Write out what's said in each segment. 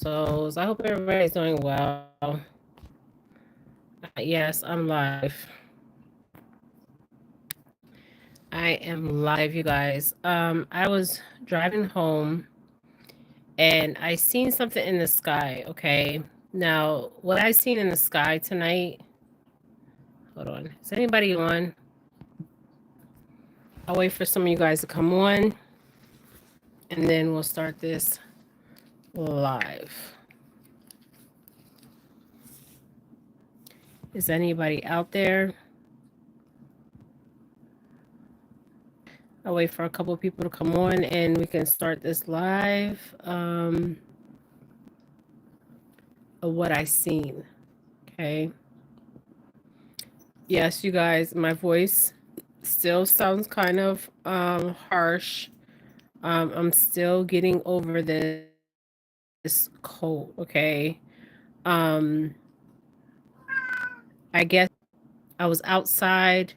souls. I hope everybody's doing well. Yes, I'm live. I am live, you guys. I was driving home and I seen something in the sky. Okay, now what I seen in the sky tonight. Hold on, is anybody on? I'll wait for some of you guys to come on, and then we'll start this live. Is anybody out there? I'll wait for a couple of people to come on and we can start this live of what I seen. Okay. Yes, you guys, my voice still sounds kind of harsh. I'm still getting over this cold, okay? Um I guess I was outside.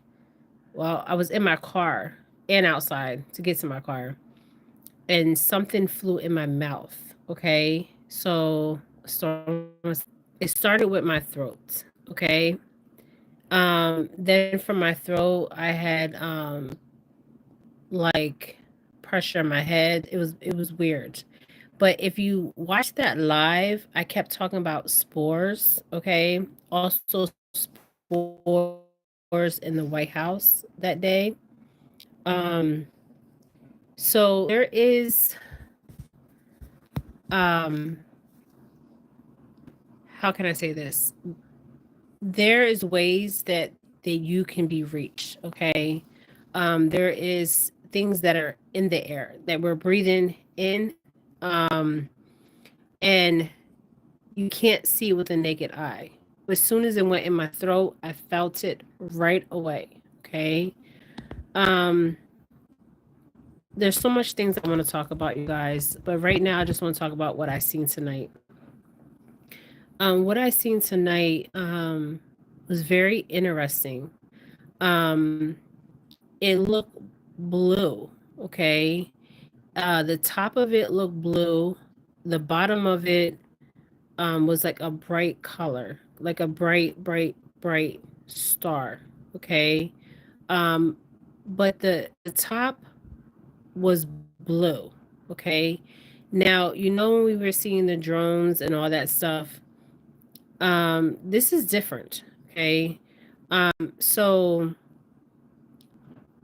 Well, I was in my car and outside to get to my car. And something flew in my mouth. Okay. It started with my throat. Okay. Then from my throat, I had like pressure in my head. It was weird. But if you watch that live, I kept talking about spores. Okay. Also spores in the White House that day. Um, so there is um how can I say this? There is ways that you can be reached. Okay. There is things that are in the air that we're breathing in, um, and you can't see with the naked eye. As soon as it went in my throat, I felt it right away. Okay. Um, there's so much things I want to talk about, you guys, but right now I just want to talk about what I seen tonight. What I seen tonight was very interesting. Um, it looked blue. Okay. The top of it looked blue. The bottom of it was like a bright color, like a bright star. Okay. Um, but the top was blue. Okay. Now, when we were seeing the drones and all that stuff, this is different. Okay. So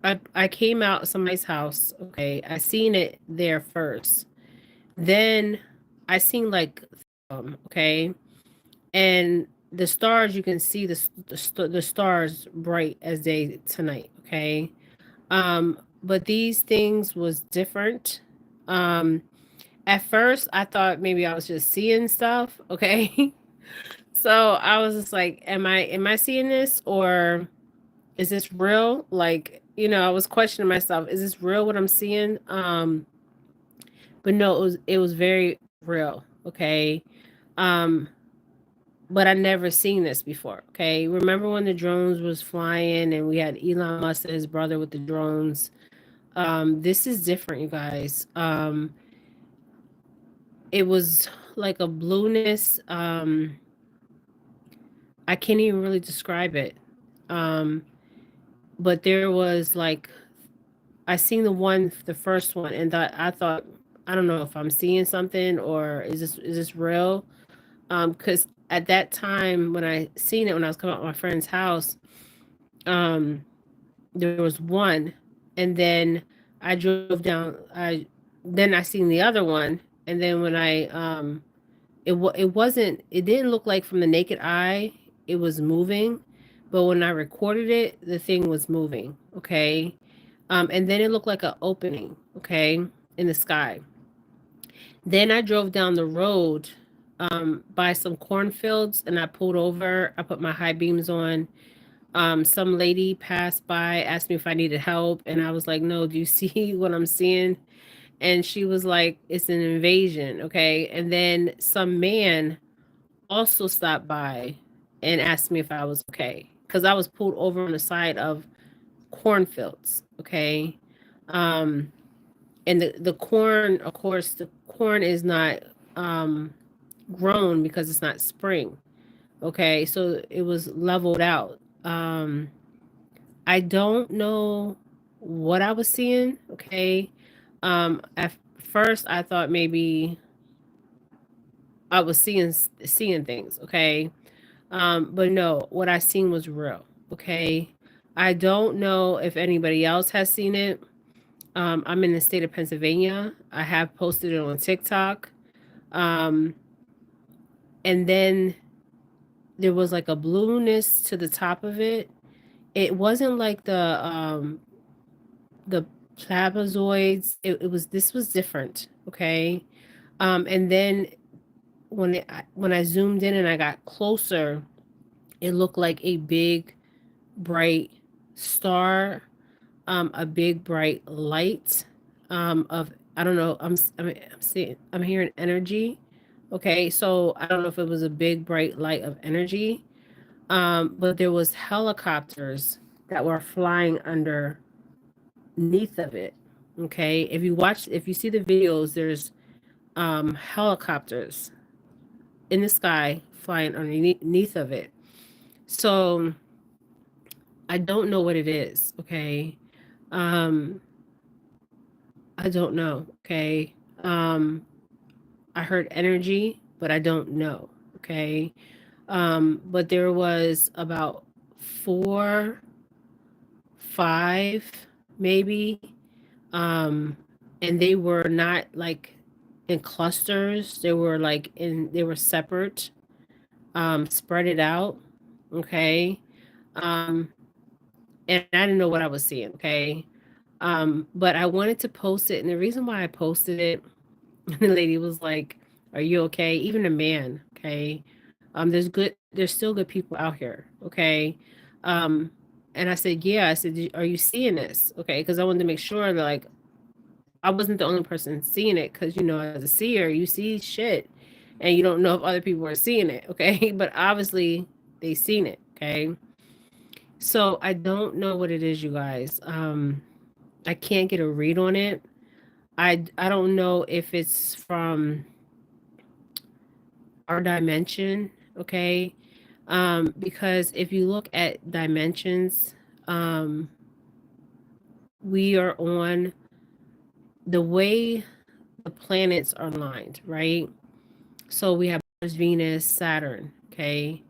I came out somebody's house. Okay. I seen it there first. Then I seen like okay. And the stars, you can see the stars bright as day tonight. Okay. But these things was different. Um, at first I thought maybe I was just seeing stuff. Okay. So I was just like, am I seeing this, or is this real? Like, I was questioning myself, is this real what I'm seeing? But no, it was very real. Okay. Um, but I never seen this before. Okay. Remember when the drones was flying and we had Elon Musk and his brother with the drones? This is different, you guys. It was like a blueness. I can't even really describe it. Um, but there was like, I seen the first one, and I thought, I don't know if I'm seeing something, or is this real? Because at that time when I seen it, when I was coming out my friend's house, um, there was one, and then I drove down. Then I seen the other one, and then when it didn't look like from the naked eye it was moving, but when I recorded it, the thing was moving. Okay. And then it looked like an opening, okay, in the sky. Then I drove down the road by some cornfields, and I pulled over. I put my high beams on. Some lady passed by, asked me if I needed help, and I was like, no, do you see what I'm seeing? And she was like, it's an invasion, okay? And then some man also stopped by and asked me if I was okay, because I was pulled over on the side of cornfields, okay? Um, and the corn, of course, the corn is not, um, grown because it's not spring. Okay, so it was leveled out. I don't know what I was seeing. Okay, at first I thought maybe I was seeing things. Okay, but no, what I seen was real. Okay, I don't know if anybody else has seen it. I'm in the state of Pennsylvania. I have posted it on TikTok. Um, and then there was like a blueness to the top of it. It wasn't like the trapezoids. It was this was different. Okay. And then when I zoomed in and I got closer, it looked like a big bright star, a big bright light, of I don't know. I'm seeing I'm hearing energy. Okay, so I don't know if it was a big bright light of energy, but there was helicopters that were flying underneath of it. Okay, if you see the videos, there's helicopters in the sky flying underneath of it. So I don't know what it is. Okay, um, I don't know. Okay, I heard energy, but I don't know. Okay, but there was about four, five, maybe, um, and they were not like in clusters. They were separate, spread it out. Okay, um, and I didn't know what I was seeing. Okay, but I wanted to post it, and the reason why I posted it, and the lady was like, "Are you okay?" Even a man. Okay, there's still good people out here. Okay, um, and I said, "Yeah." I said, "Are you seeing this?" Okay, because I wanted to make sure that like I wasn't the only person seeing it, because as a seer, you see shit, and you don't know if other people are seeing it. Okay, but obviously they seen it. Okay, so I don't know what it is, you guys. I can't get a read on it. I don't know if it's from our dimension. Okay, because if you look at dimensions, um, we are on the way the planets are lined, right? So we have Mars, Venus, Saturn. Okay.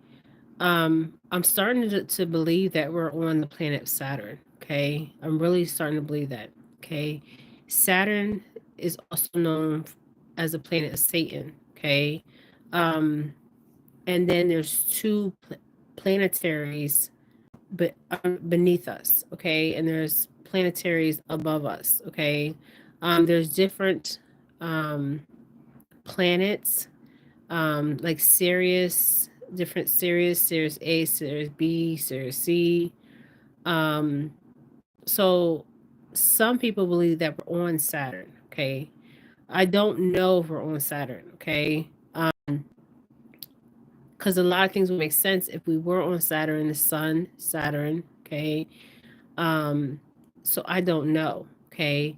I'm starting to believe that we're on the planet Saturn. Okay. I'm really starting to believe that. Okay. Saturn is also known as the planet of Satan. Okay. Um, and then there's two planetaries beneath us. Okay. And there's planetaries above us. Okay. There's different planets, like Sirius A, Sirius B, Sirius C. Um, so some people believe that we're on Saturn. Okay, I don't know if we're on Saturn. Okay, because a lot of things would make sense if we were on Saturn, the Sun, Saturn. Okay, um, so I don't know. Okay,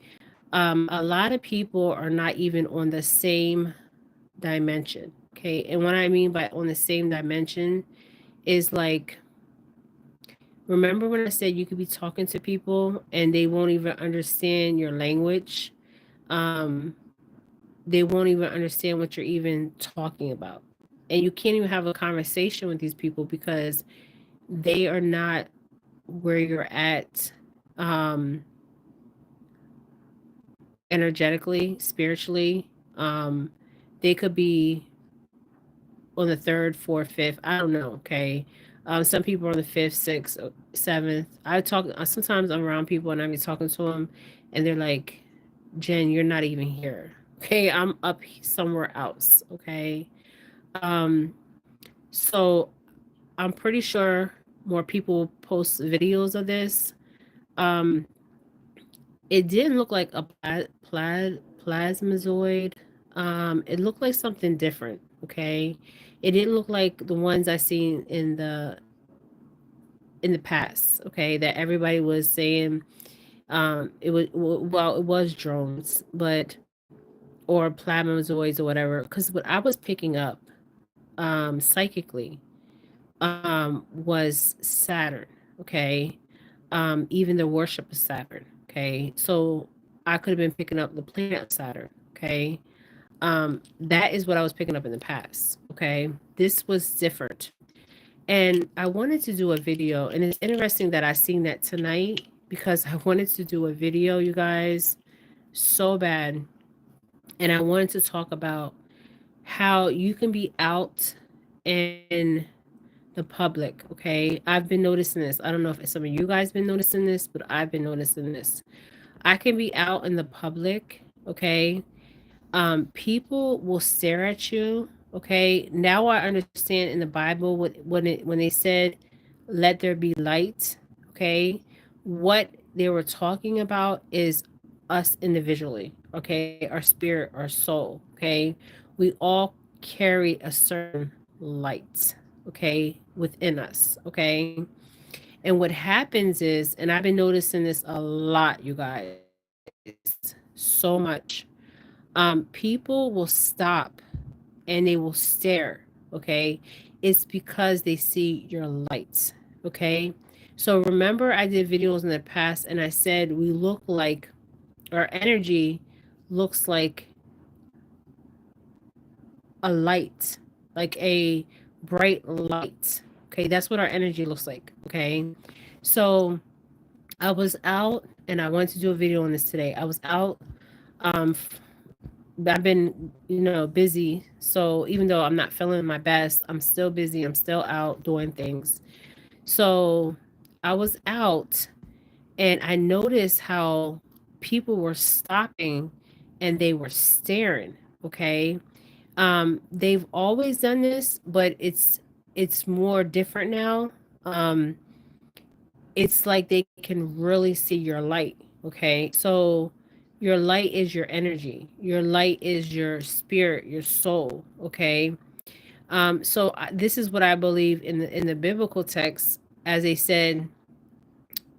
a lot of people are not even on the same dimension. Okay, and what I mean by on the same dimension is like, remember when I said you could be talking to people and they won't even understand your language? Um, they won't even understand what you're even talking about. And you can't even have a conversation with these people because they are not where you're at, um, energetically, spiritually. Um, they could be on the third, fourth, fifth. I don't know. Okay. Some people are on the fifth, sixth, seventh. Sometimes I'm around people and I'm talking to them, and they're like, "Jen, you're not even here." Okay, I'm up somewhere else. Okay. Um, so I'm pretty sure more people post videos of this. Um, it didn't look like a plasmazoid. It looked like something different. Okay, it didn't look like the ones I seen in the past. Okay, that everybody was saying. It was, well, it was drones, but or plasmazoids or whatever. Because what I was picking up psychically was Saturn. Okay. Even the worship of Saturn. Okay. So I could have been picking up the planet of Saturn. Okay. That is what I was picking up in the past. Okay. This was different. And I wanted to do a video, and it's interesting that I seen that tonight because I wanted to do a video, you guys, so bad. And I wanted to talk about how you can be out in the public. Okay. I've been noticing this. I don't know if some of you guys been noticing this, but I've been noticing this. I can be out in the public. Okay. People will stare at you. Okay. Now I understand in the Bible when they said, let there be light. Okay. What they were talking about is us individually. Okay. Our spirit, our soul. Okay. We all carry a certain light. Okay. Within us. Okay. And what happens is, and I've been noticing this a lot, you guys, so much. People will stop and they will stare. Okay. It's because they see your lights. Okay. So remember, I did videos in the past and I said we look like our energy looks like a light, like a bright light. Okay. That's what our energy looks like. Okay. So I was out and I wanted to do a video on this today. I was out. Um, I've been, busy. So even though I'm not feeling my best, I'm still busy. I'm still out doing things. So I was out and I noticed how people were stopping and they were staring. Okay. They've always done this, but it's more different now. Um, it's like they can really see your light. Okay. So your light is your energy. Your light is your spirit, your soul. Okay. This is what I believe in the biblical text, as they said,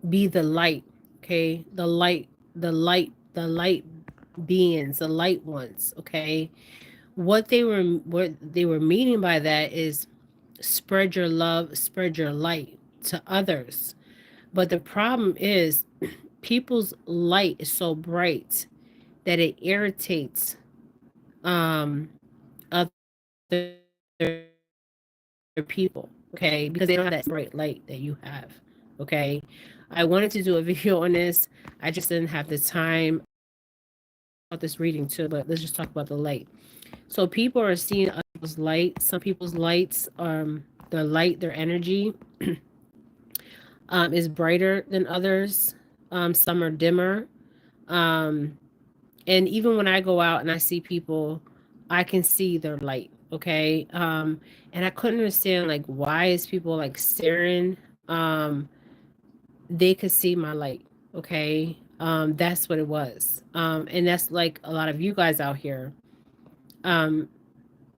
be the light. Okay. The light beings, the light ones. Okay. What they were meaning by that is spread your love, spread your light to others. But the problem is people's light is so bright that it irritates other people, okay? Because they don't have that bright light that you have, okay? I wanted to do a video on this. I just didn't have the time about this reading too, but let's just talk about the light. So people are seeing other people's light. Some people's lights, their light, their energy is brighter than others. Some are dimmer. Um, and even when I go out and I see people, I can see their light. Okay. And I couldn't understand like why is people like staring. They could see my light. Okay. That's what it was. And that's like a lot of you guys out here. Um,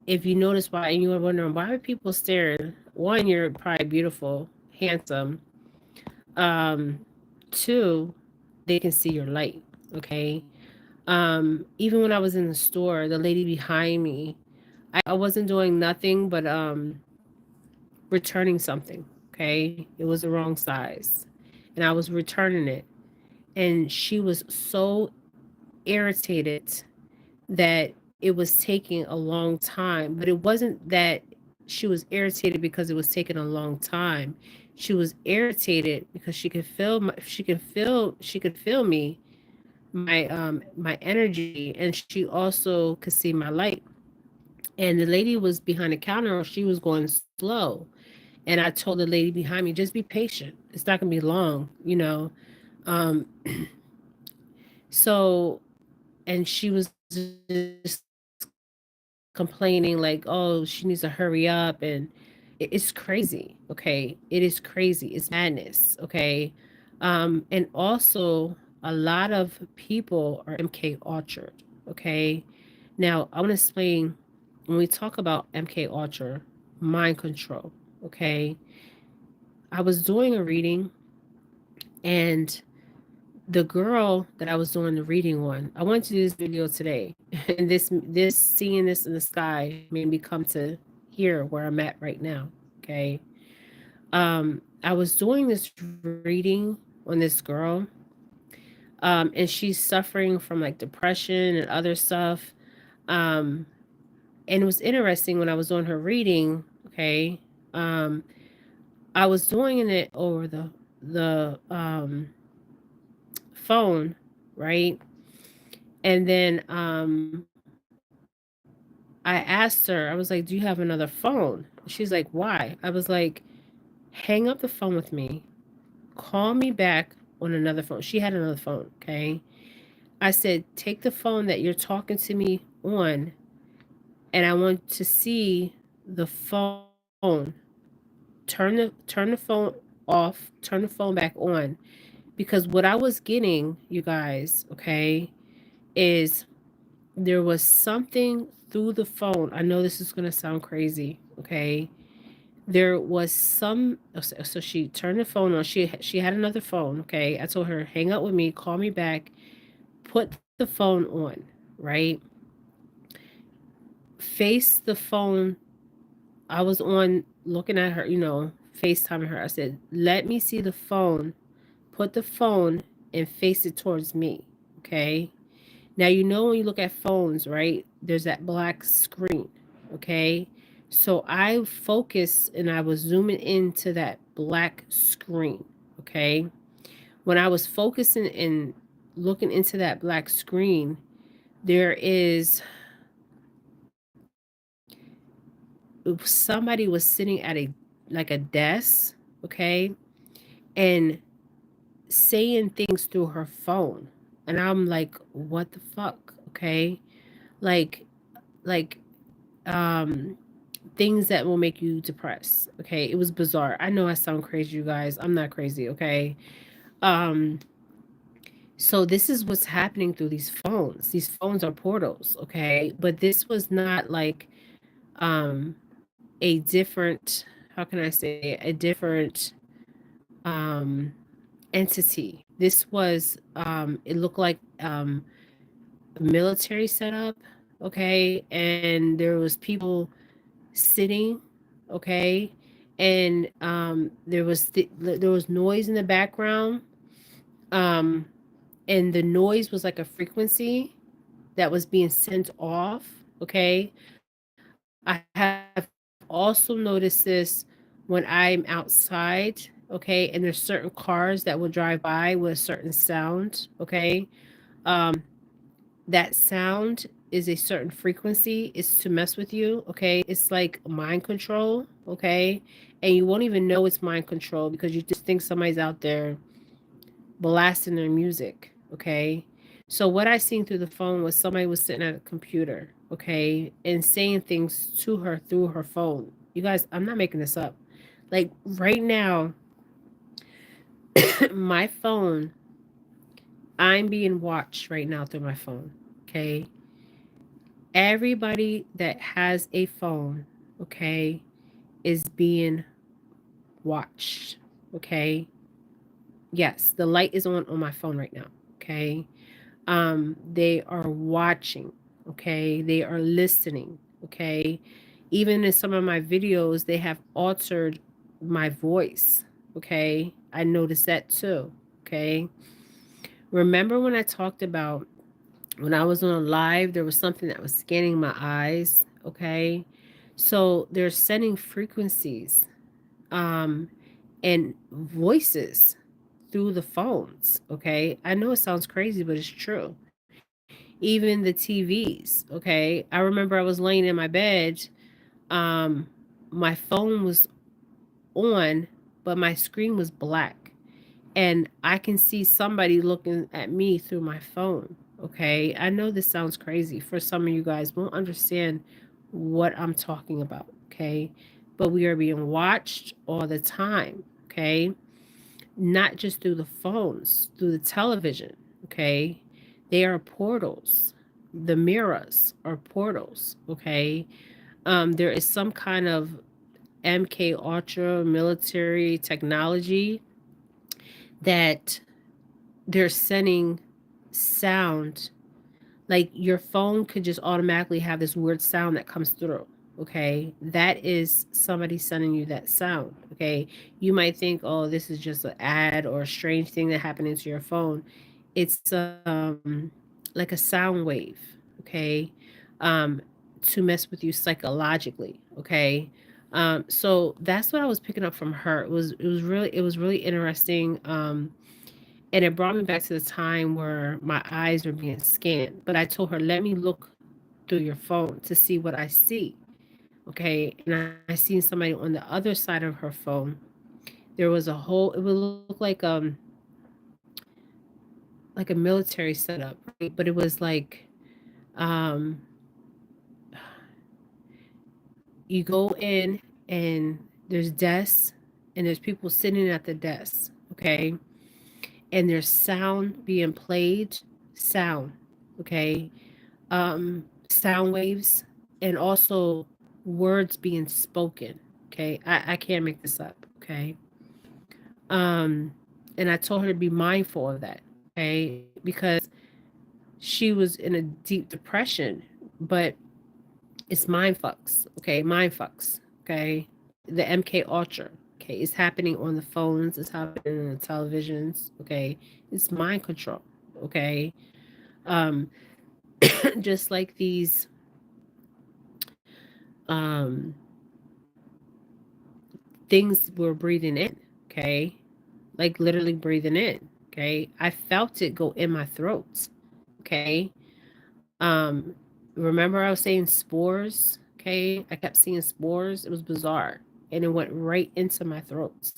if you notice why and you were wondering why are people staring, one, you're probably beautiful, handsome. Um, two, they can see your light. Okay. Even when I was in the store, the lady behind me, I wasn't doing nothing but returning something. Okay. It was the wrong size. And I was returning it. And she was so irritated that it was taking a long time. But it wasn't that she was irritated because it was taking a long time. She was irritated because she could feel me, my energy, and she also could see my light. And the lady was behind the counter, she was going slow. And I told the lady behind me, just be patient. It's not gonna be long. Um, so, and she was just complaining like, oh, she needs to hurry up. And it's crazy. Okay. It is crazy. It's madness. Okay. And also a lot of people are MK Ultra. Okay. Now I want to explain when we talk about MK Ultra, mind control. Okay. I was doing a reading and The girl that I was doing the reading on, I wanted to do this video today, and this seeing this in the sky made me come to here where I'm at right now. Okay. I was doing this reading on this girl, and she's suffering from like depression and other stuff. Um, and it was interesting when I was doing her reading. Okay. Um, I was doing it over the phone, right? And then I asked her, I was like, "Do you have another phone?" She's like, "Why?" I was like, "Hang up the phone with me. Call me back on another phone." She had another phone, okay? I said, "Take the phone that you're talking to me on, and I want to see the phone. Turn the phone off, turn the phone back on, because what I was getting, you guys, okay, is there was something through the phone. I know this is going to sound crazy, okay? There was some so she turned the phone on. She had another phone, okay? I told her, "Hang up with me, call me back, put the phone on," right? Face the phone. I was on looking at her, FaceTiming her. I said, "Let me see the phone. Put the phone and face it towards me." Okay? Now, when you look at phones, right? There's that black screen. Okay? So I focused and I was zooming into that black screen. Okay? When I was focusing and looking into that black screen, there is somebody was sitting at a desk, okay, and saying things through her phone. And I'm like, what the fuck? Okay? Like like um things that will make you depressed. Okay? It was bizarre. I know I sound crazy, you guys. I'm not crazy, okay? Um so this is what's happening through these phones. These phones are portals, okay? But this was not like um a different, how can I say, a different um entity. This was it looked like a military setup, okay? And there was people sitting, okay? And there was noise in the background. Um and the noise was like a frequency that was being sent off, okay? I have also noticed this when I'm outside, okay, and there's certain cars that will drive by with a certain sound, okay? Um, that sound is a certain frequency. It's to mess with you, okay? It's like mind control, okay? And you won't even know it's mind control because you just think somebody's out there blasting their music, okay? So what I seen through the phone was somebody was sitting at a computer, okay, and saying things to her through her phone. You guys, I'm not making this up. Like right now, my phone, I'm being watched right now through my phone, okay? Everybody that has a phone, okay, is being watched, okay? Yes, the light is on my phone right now, okay? They are watching, okay? They are listening, okay? Even in some of my videos, they have altered my voice, okay? I noticed that too, okay? Remember when I talked about when I was on a live, there was something that was scanning my eyes, okay? So they're sending frequencies um, and voices through the phones, okay? I know it sounds crazy, but it's true. Even the TVs, okay? I remember I was laying in my bed, um, my phone was on, but my screen was black. And I can see somebody looking at me through my phone, okay? I know this sounds crazy. For some of you guys won't understand what I'm talking about, okay? But we are being watched all the time, okay? Not just through the phones, through the television, okay? They are portals. The mirrors are portals, okay? There is some kind of MK Ultra military technology that they're sending sound. Like your phone could just automatically have this weird sound that comes through. Okay, that is somebody sending you that sound. Okay, you might think, oh, this is just an ad or a strange thing that happened into your phone. It's like a sound wave. Okay, um, to mess with you psychologically. Okay, so that's what I was picking up from her. It was really interesting. And it brought me back to the time where my eyes were being scanned. But I told her, let me look through your phone to see what I see. Okay. And I seen somebody on the other side of her phone. There was a whole, it would look like a military setup, right? But it was like, um, you go in and there's desks and there's people sitting at the desks. Okay. And there's sound being played, sound. Okay. Sound waves, and also words being spoken. Okay, I can't make this up. Okay, um, and I told her to be mindful of that. Okay, because she was in a deep depression, but it's mind fucks. Okay, mind fucks. Okay, the MK Ultra. Okay, it's happening on the phones. It's happening on the televisions. Okay, it's mind control. Okay, um, just like these um things were breathing in, okay? Like literally breathing in, okay? I felt it go in my throat, okay? Um, remember I was saying spores, okay? I kept seeing spores. It was bizarre. And it went right into my throat,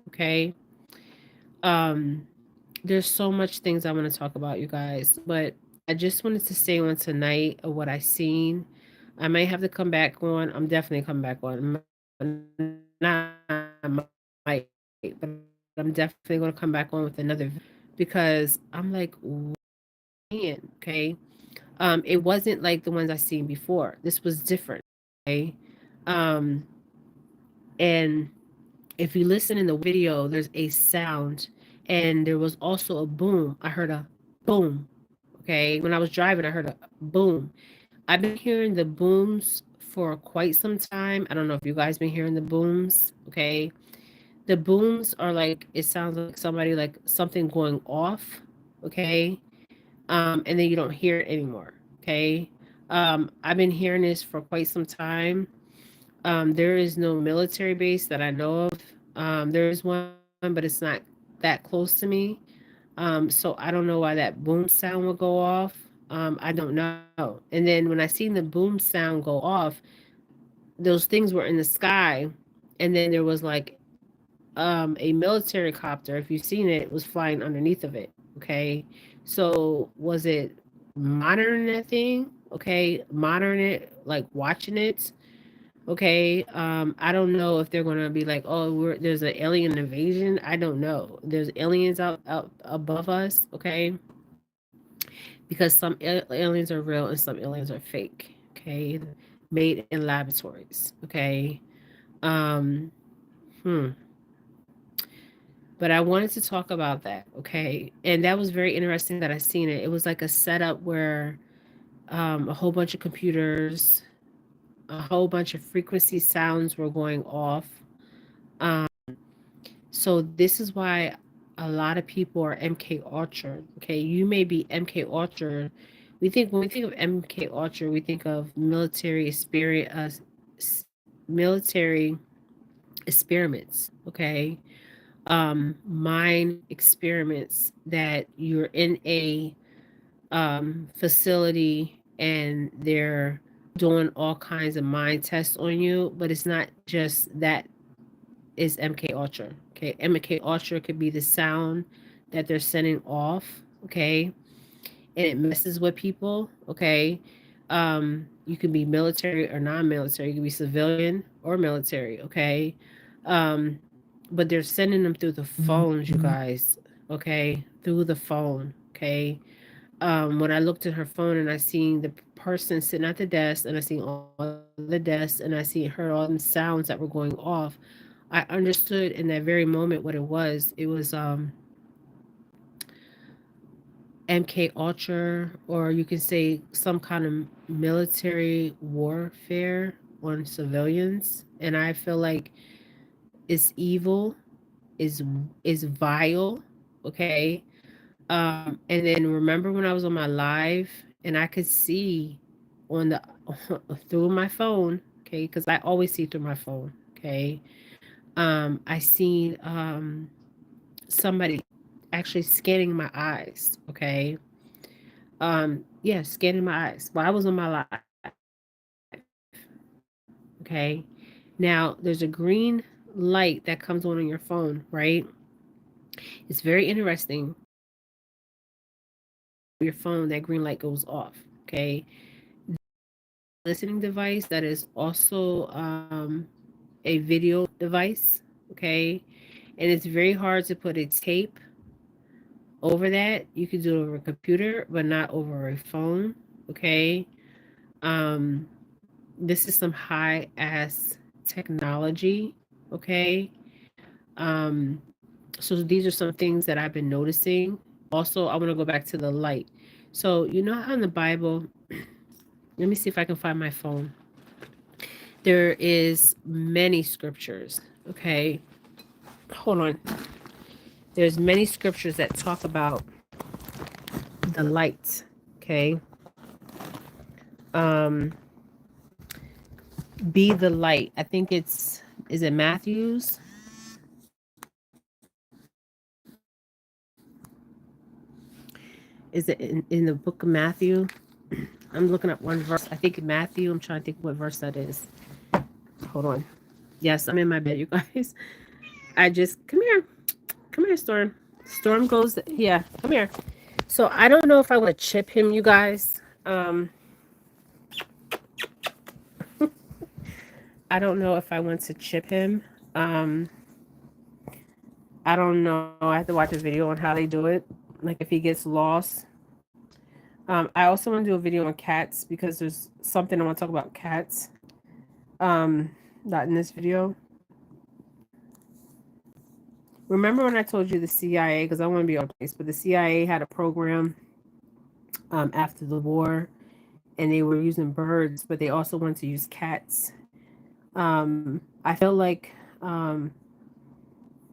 okay? Um, there's so much things I want to talk about, you guys, but I just wanted to say on tonight of what I seen. I might have to come back on. I'm definitely coming back on. Not might, but I'm definitely going to come back on with another because I'm like, man, okay. It wasn't like the ones I seen before. This was different. Okay. Um, and if you listen in the video, there's a sound and there was also a boom. I heard a boom. Okay. When I was driving, I heard a boom. I've been hearing the booms for quite some time. I don't know if you guys been hearing the booms. Okay. The booms are like, it sounds like somebody, like something going off. Okay. And then you don't hear it anymore. Okay. I've been hearing this for quite some time. There is no military base that I know of. There is one, but it's not that close to me. So I don't know why that boom sound would go off. I don't know. And then when I seen the boom sound go off, those things were in the sky, and then there was like a military copter. If you've seen it, was flying underneath of it. Okay, so was it monitoring that thing? Okay, monitoring it, like watching it. Okay, I don't know if they're gonna be like, oh, there's an alien invasion. I don't know. There's aliens out above us. Okay, because some aliens are real and some aliens are fake. Okay, made in laboratories. Okay, um, hmm. But I wanted to talk about that. Okay, and that was very interesting that I seen it. It was like a setup where a whole bunch of computers, a whole bunch of frequency sounds were going off. Um, So this is why a lot of people are MK Ultra. Okay, you may be MK Ultra. We think when we think of MK Ultra, we think of military experiments. Okay, mind experiments that you're in a facility and they're doing all kinds of mind tests on you, but it's not just that is MK Ultra. Okay, MK Ultra could be the sound that they're sending off. Okay, and it messes with people. Okay, you can be military or non-military. You can be civilian or military. Okay, um, but they're sending them through the phones, you guys. Okay, through the phone. Okay, when I looked at her phone and I seen the person sitting at the desk and I seen all the desks and I seen heard all the sounds that were going off, I understood in that very moment what it was. It was MK Ultra, or you can say some kind of military warfare on civilians. And I feel like it's evil, is vile. Okay. And then remember when I was on my live and I could see on the through my phone, okay, because I always see through my phone, okay. I seen somebody actually scanning my eyes, okay. Yeah, scanning my eyes while I was on my live. Okay. Now there's a green light that comes on your phone, right? It's very interesting. Your phone, that green light goes off. Okay. Listening device that is also a video device. Okay. And it's very hard to put a tape over that. You can do it over a computer, but not over a phone. Okay. Um, this is some high ass technology. Okay. Um, so these are some things that I've been noticing. Also, I want to go back to the light. So, you know how in the Bible, let me see if I can find my phone. There is many scriptures. Okay. Hold on. There's many scriptures that talk about the light. Okay. Um, be the light. I think is it Matthew's? Is it in the book of Matthew? I'm looking up one verse. I think Matthew. I'm trying to think what verse that is. Hold on. Yes, I'm in my bed, you guys. I just come here. Come here, Storm. Storm goes, yeah, come here. So I don't know if I want to chip him, you guys. I don't know if I want to chip him. Um, I don't know. I have to watch a video on how they do it. Like if he gets lost. I also want to do a video on cats because there's something I want to talk about cats. Not in this video. Remember when I told you the CIA, because I want to be on place, but the CIA had a program after the war, and they were using birds, but they also wanted to use cats. I feel like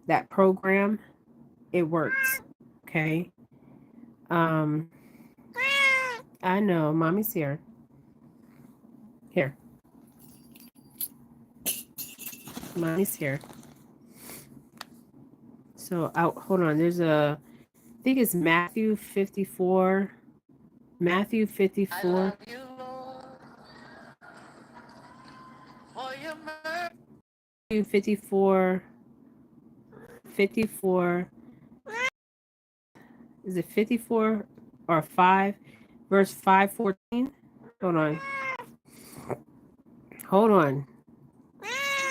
that program, it works. Okay. Um, I know, mommy's here. Here, mommy's here. So, hold on. There's I think it's Matthew 54. Matthew 54. Matthew 54. 54. Is it 54 or 5? Verse 5:14. Hold on. Hold on.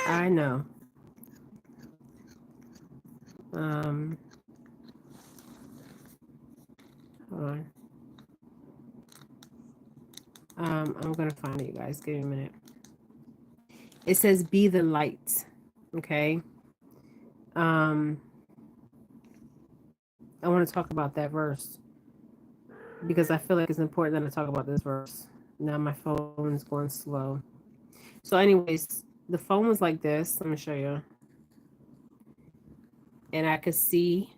I know. Hold on. I'm gonna find it, you guys. Give me a minute. It says, "Be the light." Okay. I want to talk about that verse because I feel like it's important that I talk about this verse. Now my phone is going slow. So, anyways, the phone was like this. Let me show you. And I could see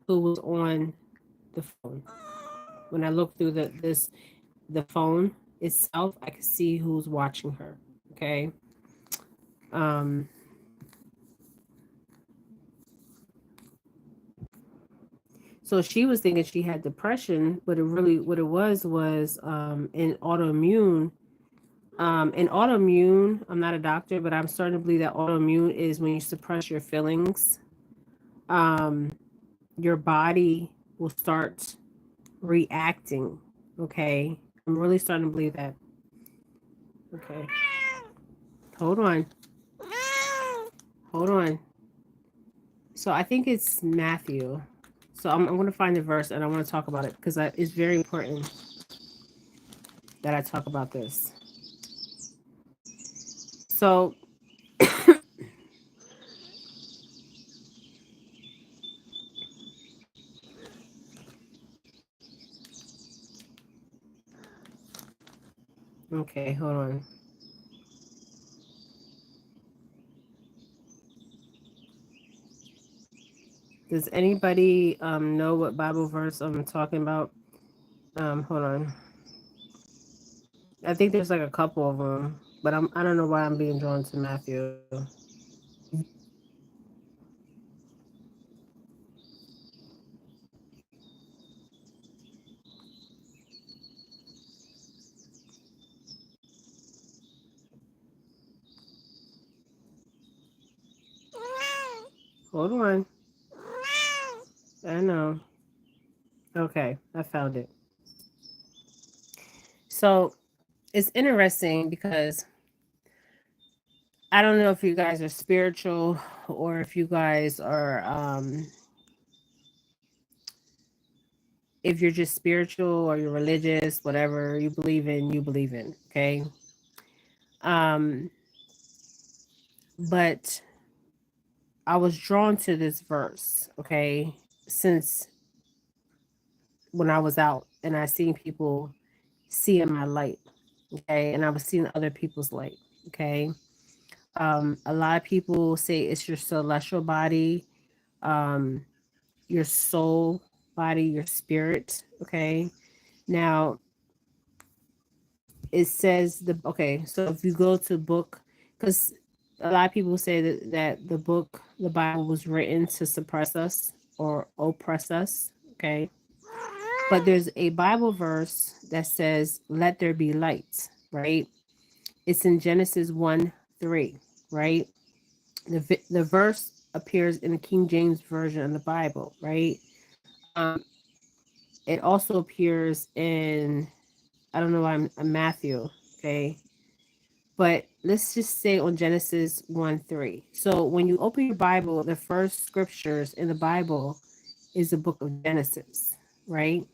who was on the phone. When I look through the phone itself, I could see who's watching her. Okay. Um, so she was thinking she had depression, but what it was in autoimmune. In autoimmune, I'm not a doctor, but I'm starting to believe that autoimmune is when you suppress your feelings. Your body will start reacting. Okay. I'm really starting to believe that. Okay. Hold on. Hold on. So I think it's Matthew. So I'm going to find the verse and I want to talk about it because it's very important that I talk about this. So Okay, hold on. Does anybody know what Bible verse I'm talking about? Hold on. I think there's like a couple of them, but I don't know why I'm being drawn to Matthew. Hold on. I know. Okay, I found it. So it's interesting because I don't know if you guys are spiritual or if you guys are if you're just spiritual or you're religious, whatever you believe in, you believe in, okay? Um but I was drawn to this verse, okay, since when I was out and I seen people seeing my light, okay, and I was seeing other people's light, okay. A lot of people say it's your celestial body, um, your soul body, your spirit, okay. Now it says the okay, so if you go to book, because a lot of people say that the book, the Bible, was written to suppress us or oppress us, okay. But there's a Bible verse that says, "Let there be light," right? It's in Genesis 1:3, right? The verse appears in the King James version of the Bible, right? Um, it also appears in I don't know why I'm Matthew, okay, but let's just say on Genesis 1:3. So when you open your Bible, the first scriptures in the Bible is the book of Genesis, right?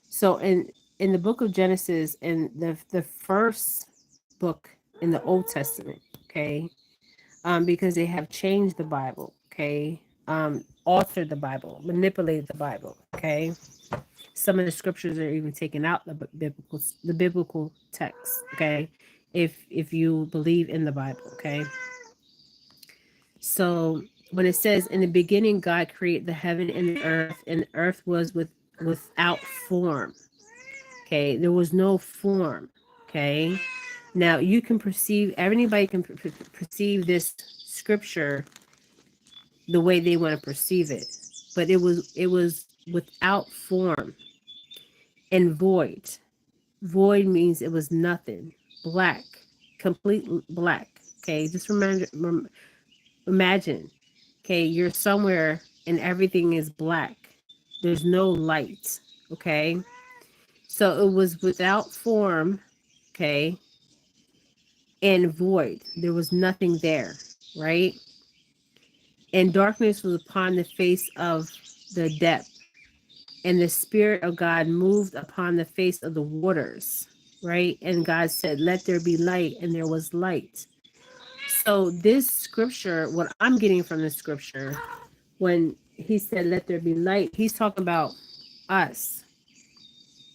So in the book of Genesis, in the first book in the Old Testament, okay, because they have changed the Bible, okay, altered the Bible, manipulated the Bible, okay. Some of the scriptures are even taken out the biblical text, okay, if you believe in the Bible, okay. So when it says in the beginning God created the heaven and the earth was without form, okay, there was no form, okay. Now you can perceive, everybody can perceive this scripture the way they want to perceive it, but it was without form and void. Void means it was nothing. Black, complete black. Okay, just imagine. Okay, you're somewhere and everything is black. There's no light. Okay, so it was without form. Okay, and void. There was nothing there. Right, and darkness was upon the face of the depth, and the Spirit of God moved upon the face of the waters, right? And God said, "Let there be light," and there was light. So, this scripture, what I'm getting from this scripture, when he said, "Let there be light," he's talking about us,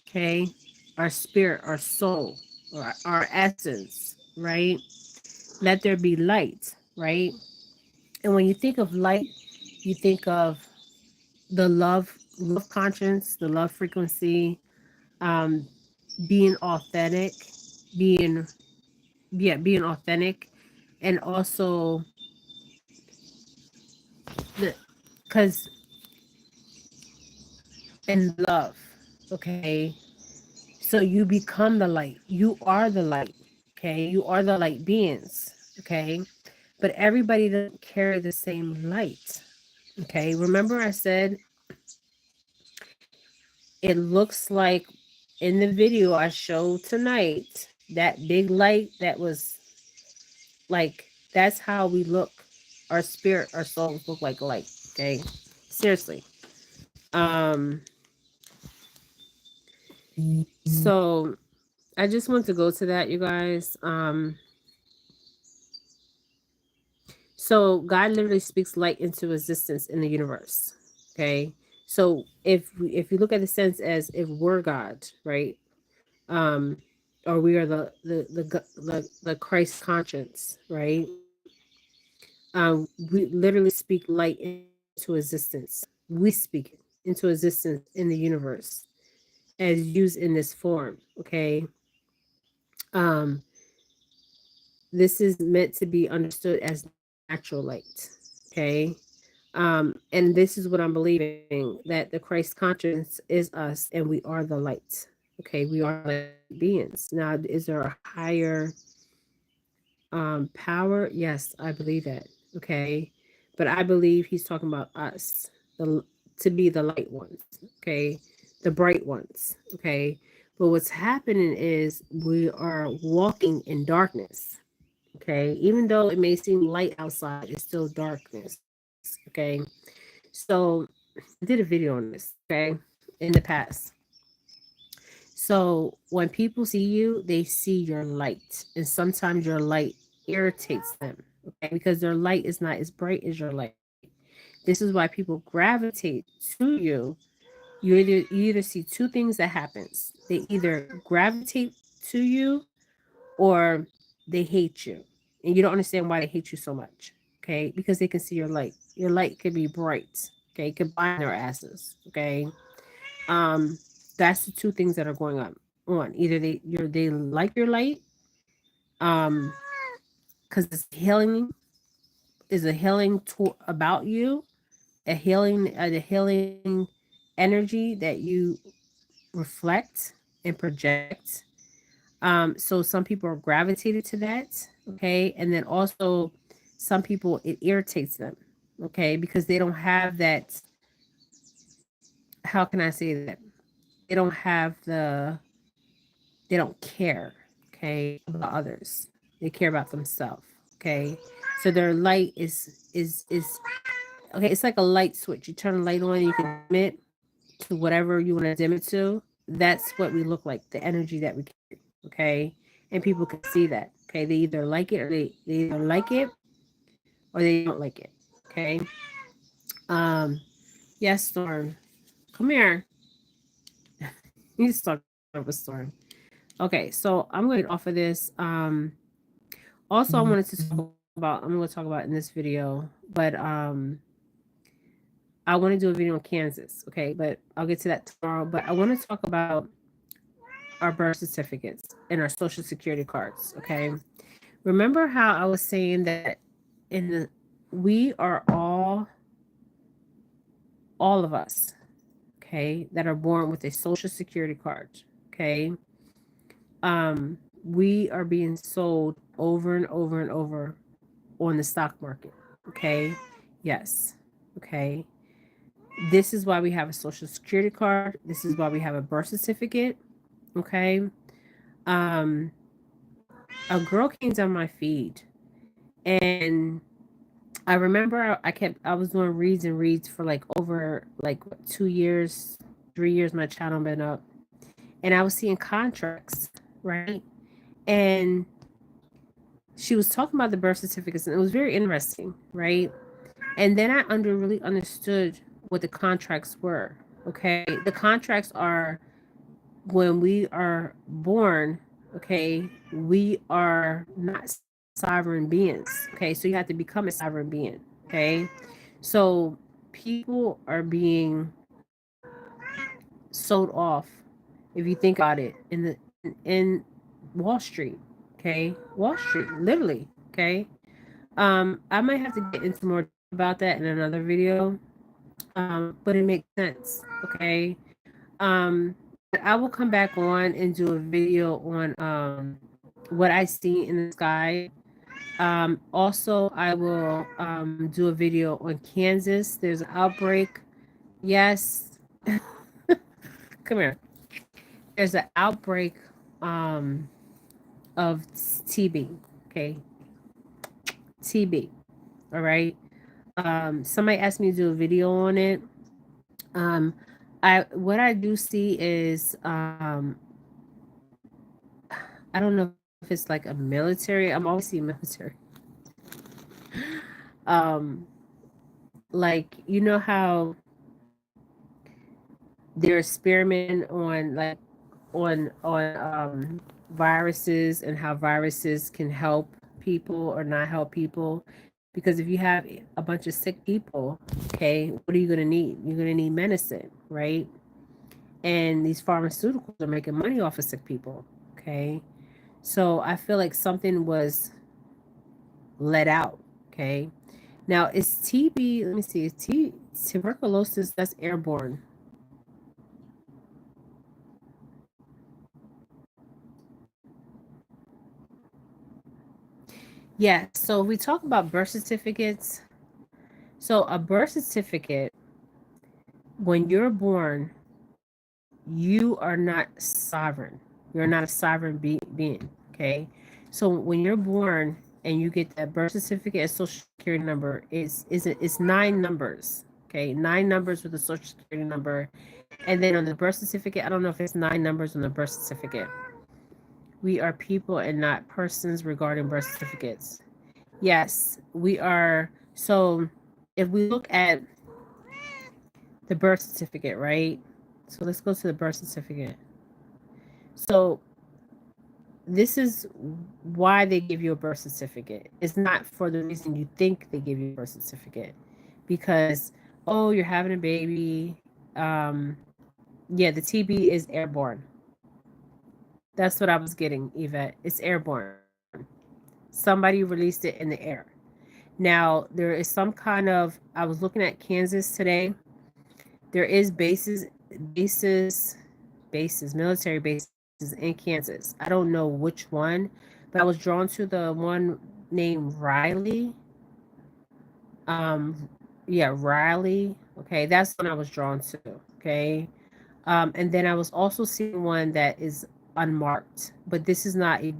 okay? Our spirit, our soul, or our essence, right? Let there be light, right? And when you think of light, you think of the love conscience, the love frequency, um, being authentic, being being authentic, and also the because and love. Okay, so you become the light. You are the light. Okay, you are the light beings. Okay, but everybody doesn't carry the same light. Okay, remember I said it looks like in the video I showed tonight that big light that was like that's how we look. Our spirit, our souls look like light. Okay, seriously. Um, so I just want to go to that, you guys. So God literally speaks light into existence in the universe. Okay, so if you look at the sense as if we're God, right? Um, or we are the Christ conscience, right? We literally speak light into existence. We speak it into existence in the universe as used in this form. Okay. Um, this is meant to be understood as natural light. Okay. And this is what I'm believing, that the Christ conscience is us and we are the light. Okay, we are light beings. Now, is there a higher power? Yes, I believe that. Okay, but I believe he's talking about us, the to be the light ones. Okay, the bright ones. Okay, but what's happening is we are walking in darkness. Okay, even though it may seem light outside, it's still darkness. Okay, so I did a video on this. Okay, in the past. So when people see you, they see your light, and sometimes your light irritates them. Okay, because their light is not as bright as your light. This is why people gravitate to you. You either see two things that happens. They either gravitate to you or they hate you. And you don't understand why they hate you so much. Okay? Because they can see your light. Your light could be bright. Okay? It could bind their asses. Okay? Um, that's the two things that are going on. Either they like your light, um, because it's healing is a healing about you, a healing energy that you reflect and project. So some people are gravitated to that, okay, and then also some people it irritates them, okay, because they don't have that. How can I say that? They don't have they don't care, okay, about others. They care about themselves, okay. So their light is okay. It's like a light switch. You turn the light on, you can dim it to whatever you want to dim it to. That's what we look like, the energy that we carry, okay. And people can see that, okay. They either like it or they either like it or they don't like it, okay. Um, yes, Storm, come here. You just talk about Storm. Okay, so I'm going to get off of this. Also, I wanted to talk about. I'm going to talk about in this video, but I want to do a video on Kansas. Okay, but I'll get to that tomorrow. But I want to talk about our birth certificates and our social security cards. Okay, remember how I was saying that in the we are all of us, okay, that are born with a social security card. Okay, we are being sold over and over and over on the stock market. Okay. Yes. Okay. This is why we have a social security card. This is why we have a birth certificate. Okay. Um, a girl came down my feed and I remember I was doing reads and reads for like over like 2 years, 3 years my channel been up. And I was seeing contracts, right? And she was talking about the birth certificates and it was very interesting, right? And then I really understood what the contracts were. Okay. The contracts are when we are born, okay, we are not sovereign beings. Okay. So you have to become a sovereign being. Okay. So people are being sold off, if you think about it, in Wall Street. Okay. Wall Street, literally. Okay. I might have to get into more depth about that in another video. But it makes sense. Okay. But I will come back on and do a video on what I see in the sky. Also, I will do a video on Kansas. There's an outbreak. Yes. Come here. There's an outbreak um, of TB. Okay. TB. All right. Somebody asked me to do a video on it. Um, what I do see is I don't know if it's like a military. I'm always seeing military. Um, like you know how they're experimenting on like on viruses and how viruses can help people or not help people. Because if you have a bunch of sick people, okay, what are you going to need? You're going to need medicine, right? And these pharmaceuticals are making money off of sick people, okay? So I feel like something was let out, okay? Now, is TB, let me see, is tuberculosis, that's airborne. Yeah, so we talk about birth certificates. So a birth certificate, when you're born, you are not sovereign. You're not a sovereign being, okay? So when you're born and you get that birth certificate and social security number, it's 9 numbers, okay? 9 numbers with a social security number. And then on the birth certificate, I don't know if it's 9 numbers on the birth certificate. We are people and not persons regarding birth certificates. Yes, we are. So if we look at the birth certificate, right? So let's go to the birth certificate. So this is why they give you a birth certificate. It's not for the reason you think they give you a birth certificate. Because, oh, you're having a baby. Um, yeah, the TB is airborne. That's what I was getting, Yvette. It's airborne. Somebody released it in the air. Now, there is some kind of, I was looking at Kansas today. There is military bases in Kansas. I don't know which one, but I was drawn to the one named Riley. Um, yeah, Riley. Okay, that's the one I was drawn to. Okay. And then I was also seeing one that is unmarked, but this is a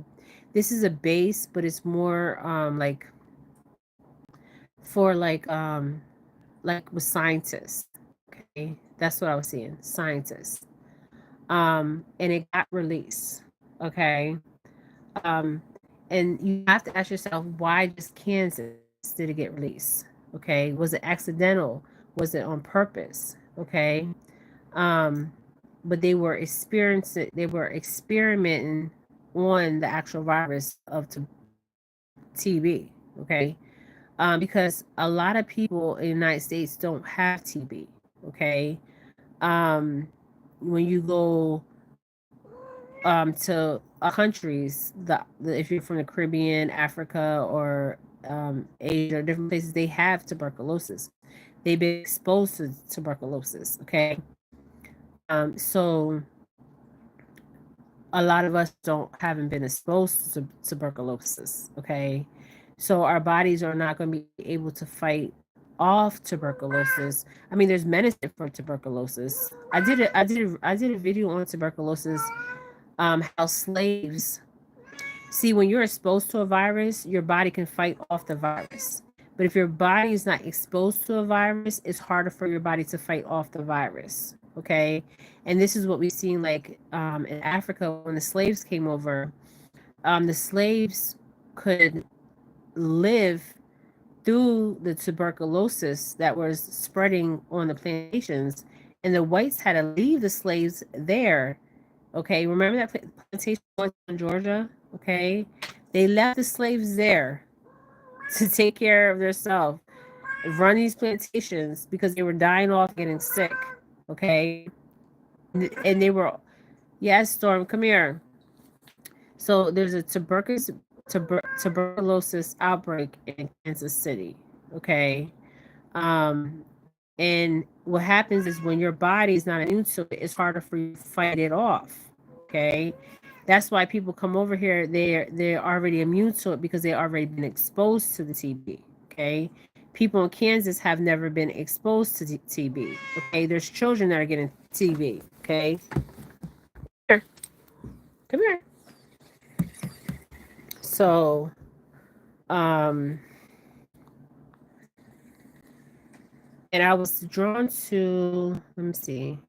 base, but it's more for like with scientists. Okay, that's what I was seeing, scientists. And it got released. Okay, um, and you have to ask yourself, why just Kansas did it get released? Okay, was it accidental? Was it on purpose? Okay, um, but they were experimenting on the actual virus of TB. Okay, because a lot of people in the United States don't have TB. Okay, um, when you go to countries, if you're from the Caribbean, Africa, or Asia, or different places, they have tuberculosis. They've been exposed to tuberculosis. Okay, so a lot of us don't haven't been exposed to tuberculosis. Okay, so our bodies are not going to be able to fight off tuberculosis. I mean, there's medicine for tuberculosis. I did a video on tuberculosis. How slaves see, when you're exposed to a virus, your body can fight off the virus. But if your body is not exposed to a virus, it's harder for your body to fight off the virus. Okay. And this is what we've seen like in Africa when the slaves came over. The slaves could live through the tuberculosis that was spreading on the plantations, and the whites had to leave the slaves there. Okay, remember that plantation in Georgia? Okay, they left the slaves there to take care of themselves, run these plantations because they were dying off, getting sick. Okay, and they were, yes, Storm, come here. So there's a tuberculosis outbreak in Kansas City. Okay, um, and what happens is when your body is not immune to it, it's harder for you to fight it off. Okay, that's why people come over here. They're already immune to it because they already been exposed to the TB. Okay, people in Kansas have never been exposed to TB. Okay, there's children that are getting TB. Okay, here, come here. So, um, and I was drawn to. Let me see.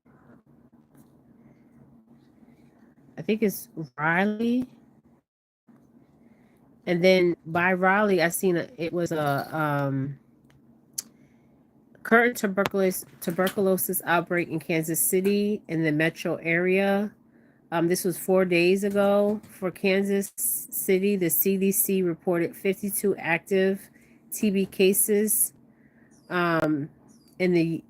I think it's Riley. And then by Raleigh, I seen it was a current tuberculosis outbreak in Kansas City in the metro area. This was 4 days ago for Kansas City. The CDC reported 52 active TB cases in